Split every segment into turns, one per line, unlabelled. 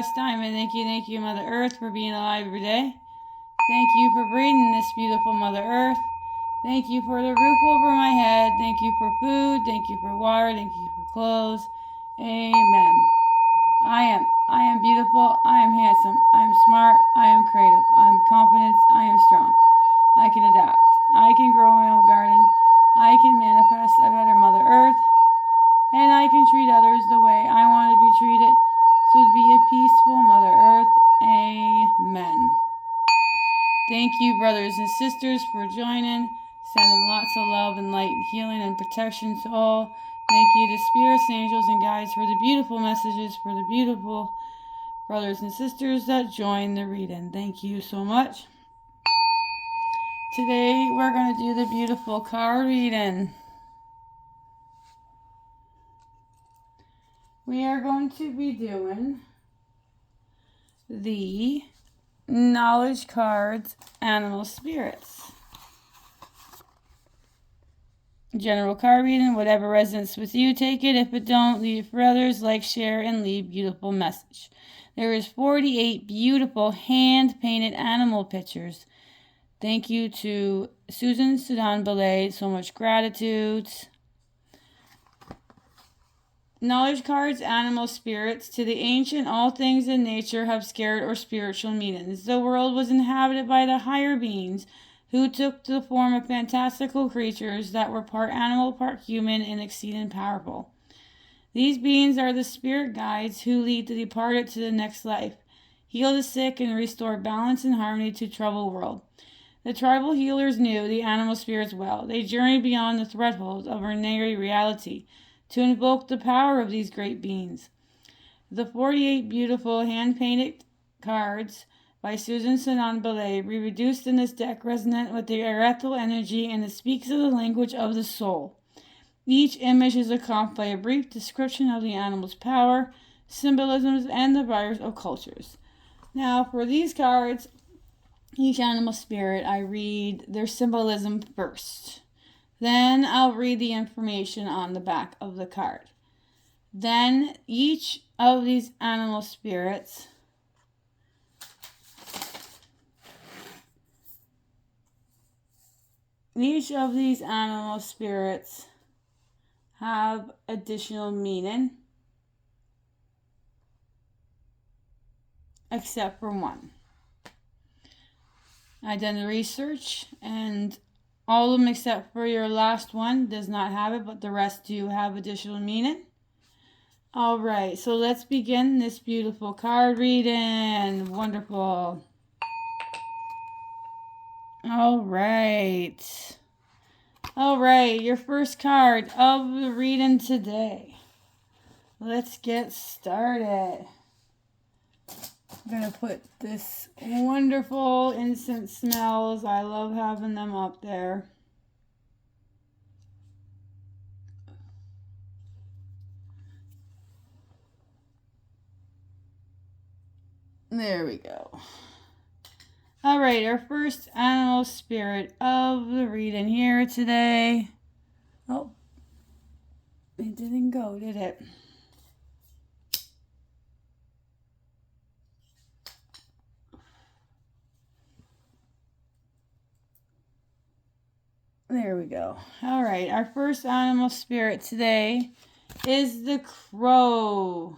West Diamond. Thank you, Mother Earth, for being alive every day. Thank you for breathing this beautiful Mother Earth. Thank you for the roof over my head. Thank you for food. Thank you for water. Thank you for clothes. Amen. I am beautiful. I am handsome. I am smart. I am creative. I am confident. I am strong. I can adapt. I can grow my own garden. I can manifest a better Mother Earth. And I can treat others the way I want to be treated. So to be a peaceful Mother Earth. Amen. Thank you, brothers and sisters, for joining. Sending lots of love and light and healing and protection to all. Thank you to spirits, angels, and guides for the beautiful messages for the beautiful brothers and sisters that join the reading. Thank you so much. Today we're going to do the beautiful card reading. We are going to be doing the Knowledge Cards, Animal Spirits. General card reading, whatever resonates with you, take it. If it don't, leave it for others. Like, share, and leave beautiful message. There is 48 beautiful hand-painted animal pictures. Thank you to Susan Sudan Ballet. So much gratitude. Knowledge cards, animal spirits. To the ancient, all things in nature have scared or spiritual meanings. The world was inhabited by the higher beings, who took the form of fantastical creatures that were part animal, part human, and exceeding powerful. These beings are the spirit guides who lead the departed to the next life, heal the sick, and restore balance and harmony to troubled world. The tribal healers knew the animal spirits well. They journeyed beyond the thresholds of ordinary reality to invoke the power of these great beings. The 48 beautiful hand-painted cards by Susan Sanan Ballet reproduced in this deck resonate with the ethereal energy, and it speaks of the language of the soul. Each image is accompanied by a brief description of the animal's power, symbolisms, and the virus of cultures. Now, for these cards, each animal spirit, I read their symbolism first. Then I'll read the information on the back of the card. Then each of these animal spirits have additional meaning, except for one. I done the research, and all of them except for your last one does not have it, but the rest do have additional meaning. All right, so let's begin this beautiful card reading. Wonderful. All right, your first card of the reading today. Let's get started. I'm going to put this wonderful incense smells. I love having them up there. There we go. All right, our first animal spirit of the reading here today. Oh, it didn't go, did it? There we go. All right, our first animal spirit today is the crow.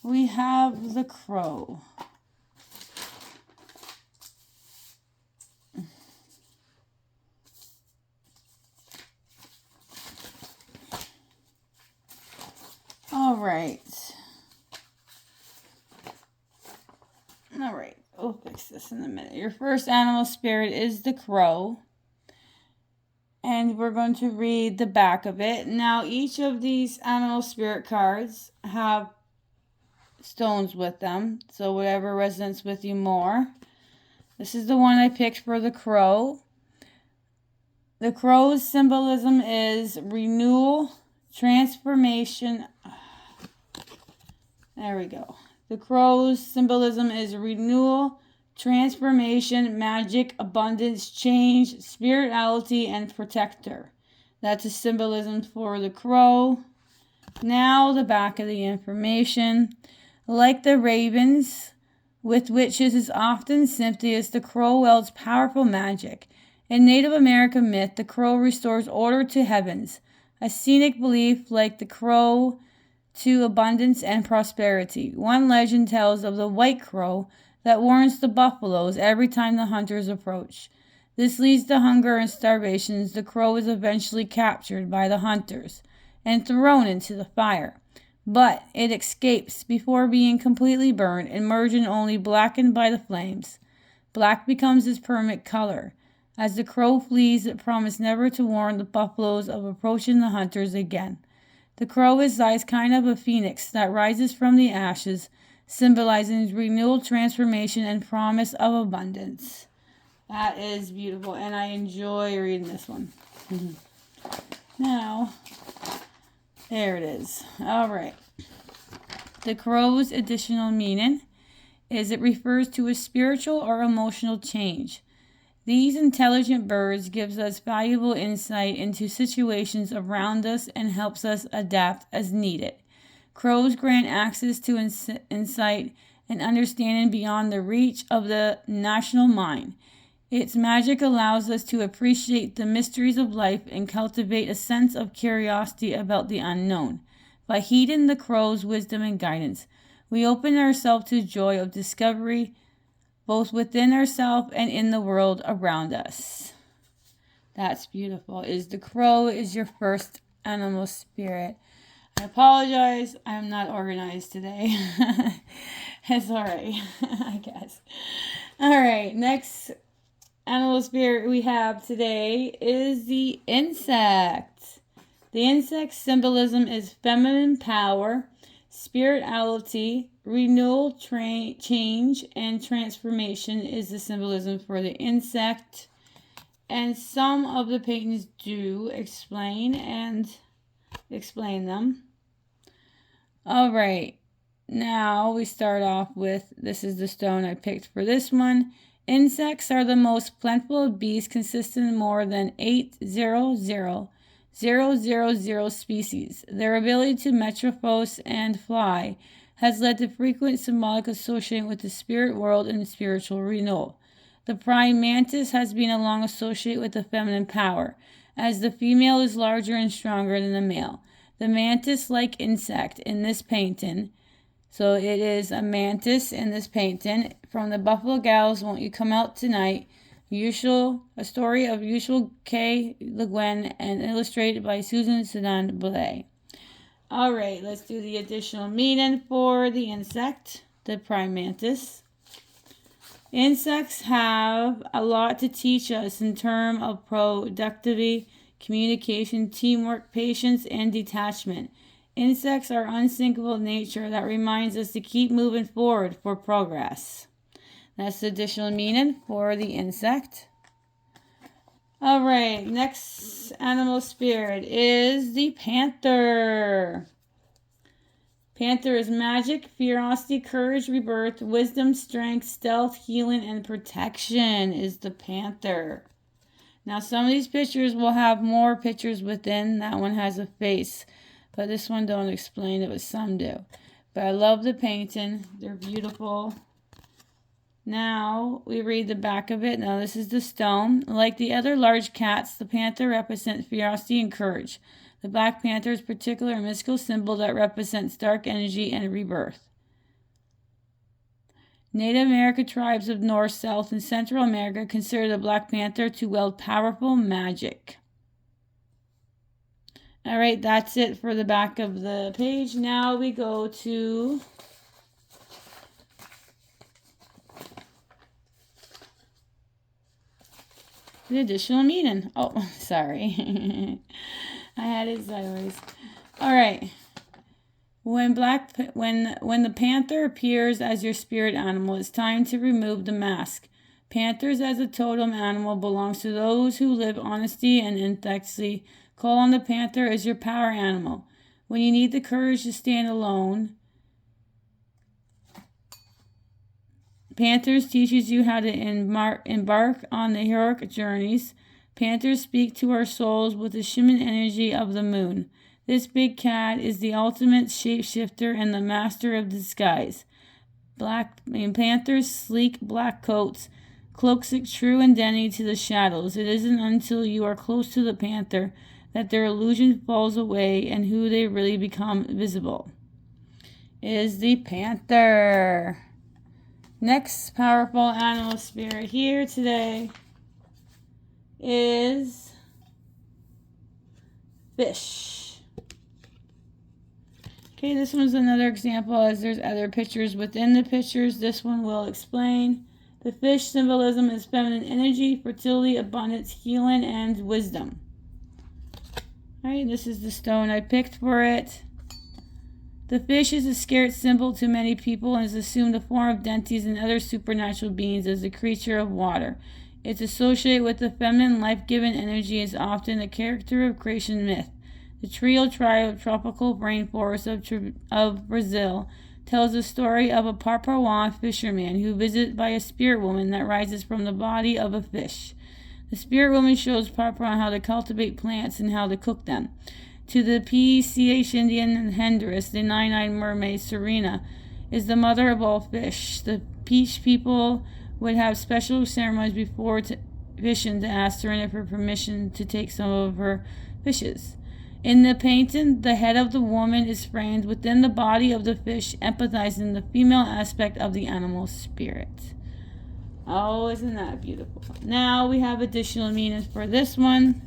We have the crow. All right. We'll fix this in a minute. Your first animal spirit is the crow. And we're going to read the back of it. Now, each of these animal spirit cards have stones with them. So whatever resonates with you more. This is the one I picked for the crow. The crow's symbolism is renewal, transformation. There we go. The crow's symbolism is renewal, transformation, magic, abundance, change, spirituality, and protector. That's a symbolism for the crow. Now the back of the information. Like the ravens, with which it is often simply as the crow wields powerful magic. In Native American myth, the crow restores order to heavens, a scenic belief like the crow to abundance and prosperity. One legend tells of the white crow that warns the buffaloes every time the hunters approach. This leads to hunger and starvation. The crow is eventually captured by the hunters and thrown into the fire. But it escapes before being completely burned, emerging only blackened by the flames. Black becomes its permanent color. As the crow flees, it promised never to warn the buffaloes of approaching the hunters again. The crow is kind of a phoenix that rises from the ashes, symbolizing renewal, transformation, and promise of abundance. That is beautiful, and I enjoy reading this one. Now, there it is. All right. The crow's additional meaning is it refers to a spiritual or emotional change. These intelligent birds gives us valuable insight into situations around us and helps us adapt as needed. Crows grant access to insight and understanding beyond the reach of the national mind. Its magic allows us to appreciate the mysteries of life and cultivate a sense of curiosity about the unknown. By heeding the crow's wisdom and guidance, we open ourselves to the joy of discovery, both within ourselves and in the world around us. That's beautiful. The crow is your first animal spirit. I apologize. I'm not organized today. It's all right, I guess. All right, next animal spirit we have today is the insect. The insect symbolism is feminine power, spirituality, renewal, change, and transformation is the symbolism for the insect. And some of the paintings do explain them. All right. Now we start off with, this is the stone I picked for this one. Insects are the most plentiful of beasts, consisting of more than 800,000 species. Their ability to metamorphose and fly has led to frequent symbolic association with the spirit world and spiritual renewal. The praying mantis has been long associated with the feminine power, as the female is larger and stronger than the male. The mantis-like insect in this painting, so it is a mantis in this painting, from the Buffalo Gals, Won't You Come Out Tonight, a story of Ursula K. Le Guin, and illustrated by Susan Sedan Blay. All right, let's do the additional meaning for the insect, the praying mantis. Insects have a lot to teach us in terms of productivity, communication, teamwork, patience, and detachment. Insects are unsinkable nature that reminds us to keep moving forward for progress. That's the additional meaning for the insect. All right, next animal spirit is the panther. Panther is magic, ferocity, courage, rebirth, wisdom, strength, stealth, healing, and protection is the panther. Now, some of these pictures will have more pictures within. That one has a face, but this one don't explain it, but some do. But I love the painting. They're beautiful. Now, we read the back of it. Now, this is the stone. Like the other large cats, the panther represents ferocity and courage. The Black Panther is a particular mystical symbol that represents dark energy and rebirth. Native American tribes of North, South, and Central America consider the Black Panther to wield powerful magic. All right, that's it for the back of the page. Now we go to the additional meaning. Oh, sorry. I had it sideways. All right. When the panther appears as your spirit animal, it's time to remove the mask. Panthers as a totem animal belongs to those who live honesty and integrity. Call on the panther as your power animal. When you need the courage to stand alone, Panthers teaches you how to embark on the heroic journeys. Panthers speak to our souls with the shimmering energy of the moon. This big cat is the ultimate shapeshifter and the master of disguise. Panther's sleek black coats cloaks it true identity to the shadows. It isn't until you are close to the panther that their illusion falls away and who they really become visible. Is the panther. Next powerful animal spirit here today is fish. Okay, this one's another example as there's other pictures within the pictures. This one will explain. The fish symbolism is feminine energy, fertility, abundance, healing, and wisdom. Alright, this is the stone I picked for it. The fish is a scared symbol to many people and is assumed the form of deities and other supernatural beings as a creature of water. It's associated with the feminine life-giving energy and is often a character of creation myth. The Trio tribe of tropical rainforests of Brazil tells the story of a Papuan fisherman who visited by a spirit woman that rises from the body of a fish. The spirit woman shows Papuan how to cultivate plants and how to cook them. To the PCH Indian and Hendrix, the nine-eyed mermaid Serena is the mother of all fish. The Peach people would have special ceremonies before fishing to ask Serena for permission to take some of her fishes. In the painting, the head of the woman is framed within the body of the fish, emphasizing the female aspect of the animal spirit. Oh, isn't that beautiful? Now we have additional meanings for this one.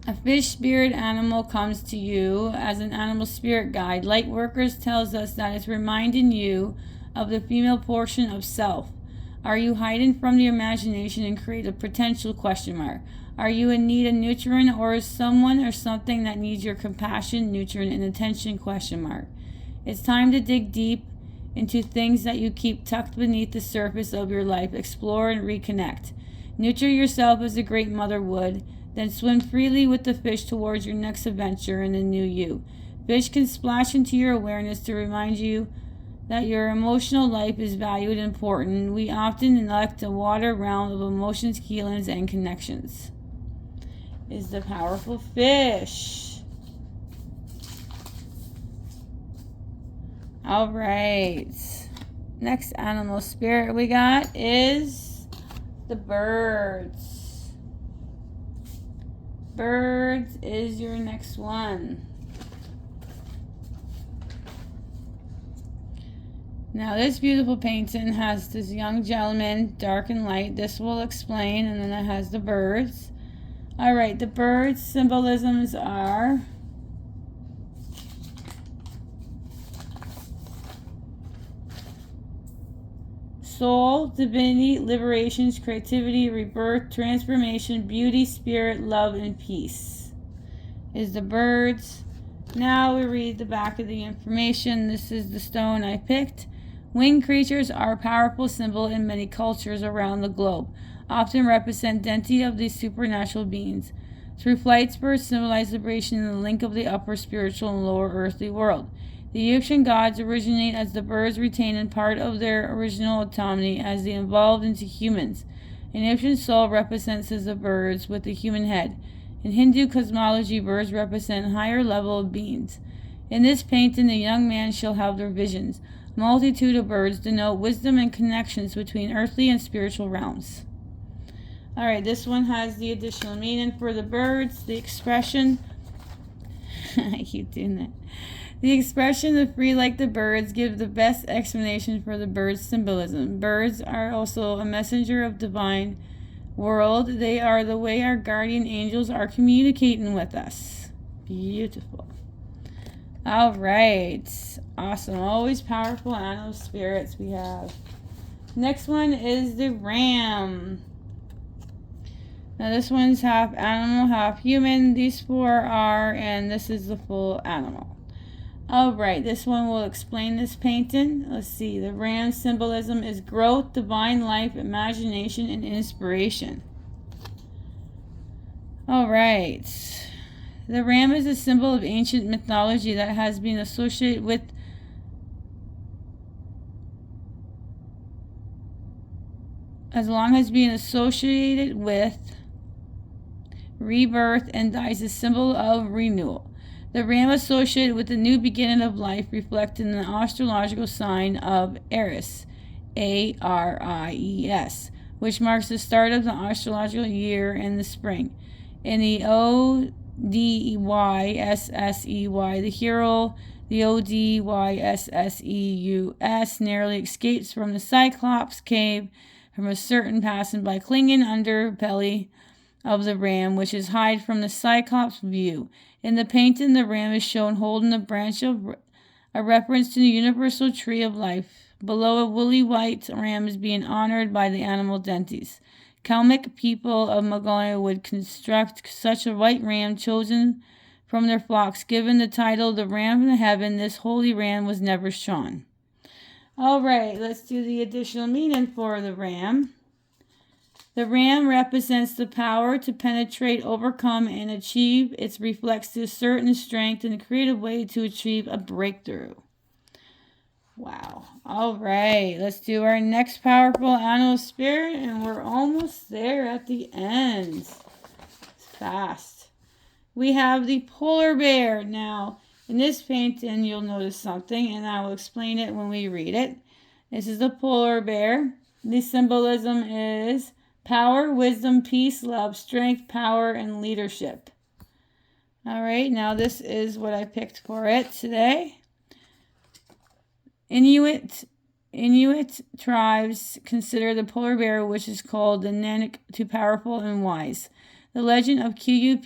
A fish spirit animal comes to you as an animal spirit guide. Lightworkers tells us that it's reminding you of the female portion of self. Are you hiding from the imagination and create a potential question mark? Are you in need of nurturing, or is someone or something that needs your compassion, nurturing, and attention question mark? It's time to dig deep into things that you keep tucked beneath the surface of your life. Explore and reconnect. Nurture yourself as a great mother would. Then swim freely with the fish towards your next adventure in the new you. Fish can splash into your awareness to remind you that your emotional life is valued and important. We often neglect a water realm of emotions, healings, and connections. Is the powerful fish. All right. Next animal spirit we got is the birds. Birds is your next one. Now this beautiful painting has this young gentleman, dark and light. This will explain, and then it has the birds. All right, the birds' symbolisms are soul, divinity, liberations, creativity, rebirth, transformation, beauty, spirit, love, and peace. Is the birds. Now we read the back of the information. This is the stone I picked. Winged creatures are a powerful symbol in many cultures around the globe, often represent identity of these supernatural beings. Through flights, birds symbolize liberation and the link of the upper spiritual and lower earthly world. The Egyptian gods originate as the birds retaining part of their original autonomy as they evolved into humans. An Egyptian soul represents as the birds with the human head. In Hindu cosmology, birds represent higher level of beings. In this painting, the young man shall have their visions. A multitude of birds denote wisdom and connections between earthly and spiritual realms. Alright, this one has the additional meaning for the birds. The expression, I keep doing that. The expression of free like the birds gives the best explanation for the bird's symbolism. Birds are also a messenger of divine world. They are the way our guardian angels are communicating with us. Beautiful. Alright. Awesome. Always powerful animal spirits we have. Next one is the ram. Now this one's half animal, half human. These four are, and this is the full animal. Alright, this one will explain this painting. Let's see. The ram symbolism is growth, divine life, imagination, and inspiration. Alright. The ram is a symbol of ancient mythology that has been associated with rebirth, and is a symbol of renewal. The ram associated with the new beginning of life reflected in the astrological sign of Aries, Aries, which marks the start of the astrological year in the spring. In the Odyssey, the hero, the Odysseus, narrowly escapes from the Cyclops cave from a certain passing by clinging under belly of the ram, which is hide from the Cyclops' view. In the painting, the ram is shown holding a branch of a reference to the universal tree of life. Below, a woolly white ram is being honored by the animal deities. Kalmyk people of Mongolia would construct such a white ram chosen from their flocks, given the title the ram from heaven. This holy ram was never shorn. All right, let's do the additional meaning for the ram. The ram represents the power to penetrate, overcome, and achieve. It reflects the certain strength and a creative way to achieve a breakthrough. Wow. All right, let's do our next powerful animal spirit, and we're almost there at the end. It's fast. We have the polar bear. Now, in this painting, you'll notice something, and I will explain it when we read it. This is the polar bear. The symbolism is power, wisdom, peace, love, strength, power, and leadership. All right, now this is what I picked for it today. Inuit tribes consider the polar bear, which is called the Nanook, too powerful and wise. The legend of Kugiak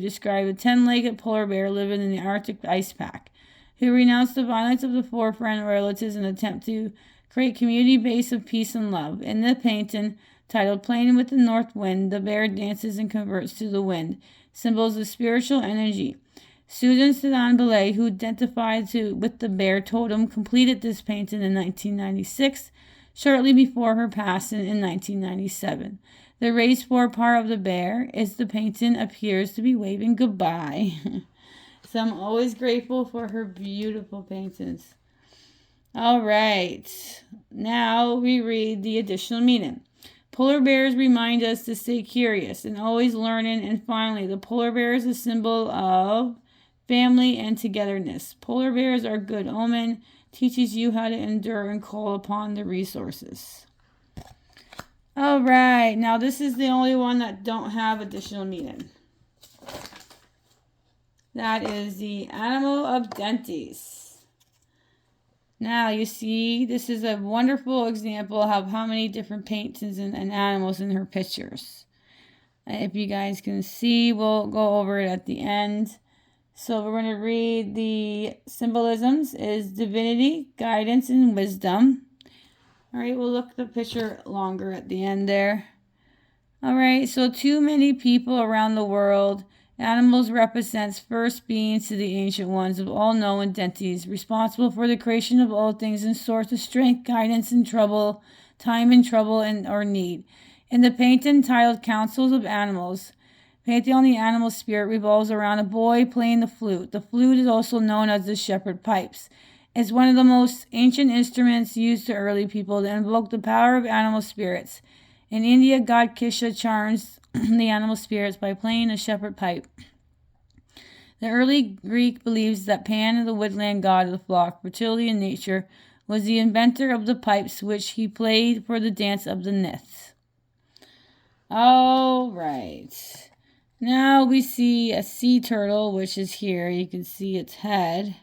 described a 10-legged polar bear living in the Arctic ice pack, who renounced the violence of the forefront relatives in an attempt to create community base of peace and love. In the painting, titled Playing with the North Wind, the bear dances and converts to the wind, symbols of spiritual energy. Susan Sedan Belay, who identified with the bear totem, completed this painting in 1996, shortly before her passing in 1997. The raised forepart of the bear as the painting appears to be waving goodbye. So I'm always grateful for her beautiful paintings. All right, now we read the additional meaning. Polar bears remind us to stay curious and always learning. And finally, the polar bear is a symbol of family and togetherness. Polar bears are good omen, teaches you how to endure and call upon the resources. All right, now this is the only one that don't have additional meaning. That is the animal of Dentes. Now you see, this is a wonderful example of how many different paintings and animals in her pictures. If you guys can see, we'll go over it at the end. So we're going to read the symbolisms is divinity, guidance, and wisdom. All right, we'll look at the picture longer at the end there. All right, so too many people around the world. Animals represents first beings to the ancient ones of all known entities, responsible for the creation of all things and source of strength, guidance in trouble, time in trouble and or need. In the painting titled Councils of Animals, painting on the animal spirit revolves around a boy playing the flute. The flute is also known as the shepherd pipes. It's one of the most ancient instruments used to early people to invoke the power of animal spirits. In India, god Kisha charms the animal spirits by playing a shepherd pipe. The early Greek believes that Pan, the woodland god of the flock, fertility and nature, was the inventor of the pipes which he played for the dance of the nymphs. All right. Now we see a sea turtle, which is here. You can see its head.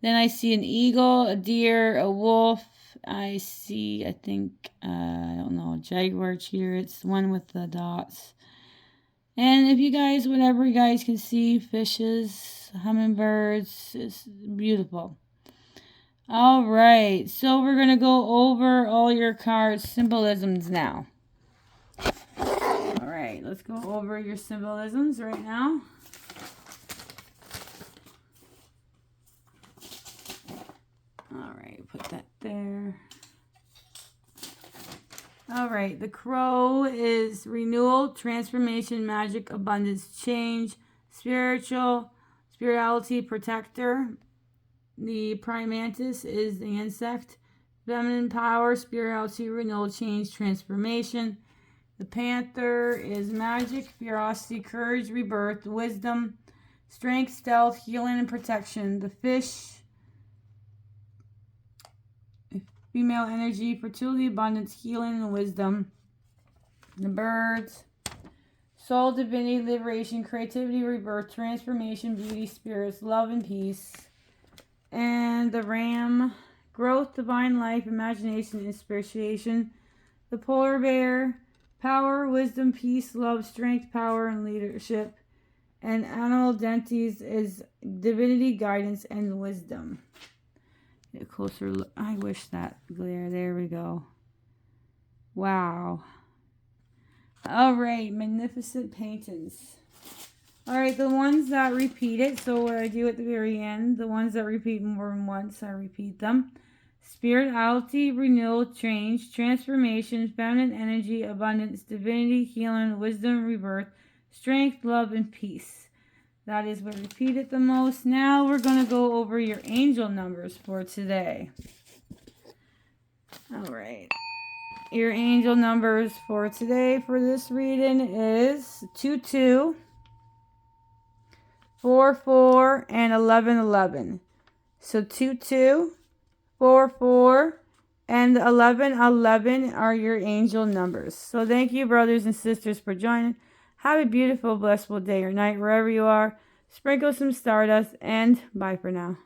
Then I see an eagle, a deer, a wolf. I see, I don't know, a jaguar, cheetah. It's the one with the dots. And if you guys, whatever you guys can see, fishes, hummingbirds, it's beautiful. All right, so we're going to go over all your card symbolisms now. All right, let's go over your symbolisms right now. All right, put that there. All right, the crow is renewal, transformation, magic, abundance, change, spirituality, protector. The praying mantis is the insect, feminine power, spirituality, renewal, change, transformation. The panther is magic, ferocity, courage, rebirth, wisdom, strength, stealth, healing, and protection. The fish, female energy, fertility, abundance, healing, and wisdom. The birds, soul, divinity, liberation, creativity, rebirth, transformation, beauty, spirits, love, and peace. And the ram, growth, divine life, imagination, inspiration. The polar bear, power, wisdom, peace, love, strength, power, and leadership. And animal dentes is divinity, guidance, and wisdom. Get a closer look. I wish that glare. There we go. Wow. All right, magnificent paintings. All right, the ones that repeat it. So what I do at the very end, the ones that repeat more than once, I repeat them. Spirituality, renewal, change, transformation, feminine energy, abundance, divinity, healing, wisdom, rebirth, strength, love, and peace. That is what repeated the most. Now we're going to go over your angel numbers for today. All right. Your angel numbers for today for this reading is 22, 44, and 1111. So 22, 44, and 1111 are your angel numbers. So thank you, brothers and sisters, for joining. Have a beautiful, blissful day or night wherever you are. Sprinkle some stardust, and bye for now.